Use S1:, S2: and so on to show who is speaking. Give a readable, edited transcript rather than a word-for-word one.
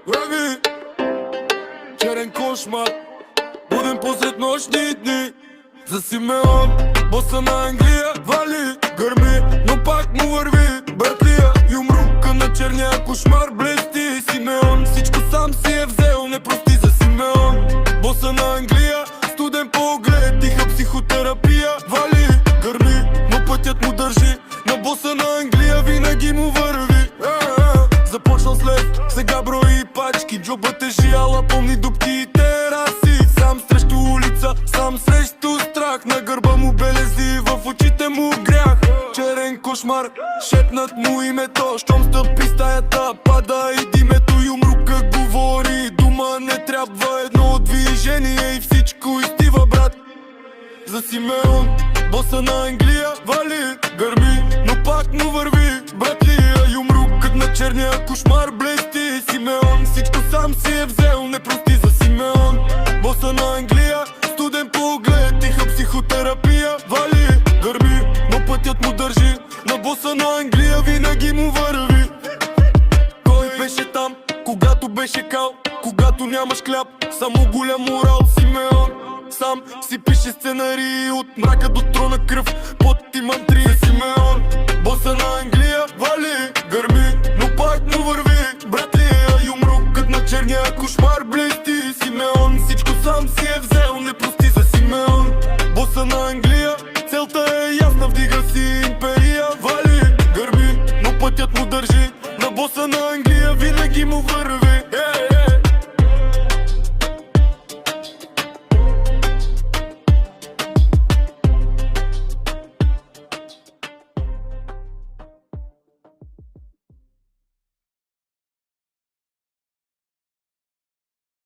S1: върви. Черен кошмар, буден посред нощни дни. За Симеон, боса на Англия, вали, гърми, но пак му върви. Братлия, юмрука на черния кошмар блести. Симеон, всичко сам си е взел, не прости за Симеон. Боса на Англия, студен поглед, тиха психотерапия, вали, гърми, но пътят му държи. На боса на Англия винаги му върви. Започнал с лев, сега брои пачки, джоба тежи, ала помни дупки и тераси. Сам срещу улица, сам срещу страх, на гърба му белези, в очите му грях. Черен кошмар, шепнат му името, щом стъпи стаята, пада и димето. Юмрука говори, дума не трябва, едно движение и всичко изтива, брат. За Симеон, боса на Англия, вали, гърми, но пак му върви. Братлия, юмрукът на черния кошмар блести. Симеон, всичко сам си е взел, не прости за Симеон. Боса на Англия, студен поглед, тиха психотерапия, вали, гърми, но пътят му държи. На боса на Англия винаги му върви. Кой беше там, когато беше кал, когато нямаш хляб, само голям морал. Симеон сам си пише сценарии, от мрака до трона кръв, под и мантри. Симеон, боса на Англия, вали, гърми, но пак му върви. Братлия, юмрукът на черния кошмар блести. Симеон, всичко сам си е взел, не прости за Симеон. Боса на Англия, целта е ясна, вдига си империя, вали, гърми, но пътят му държи. На боса на Англия винаги му върви.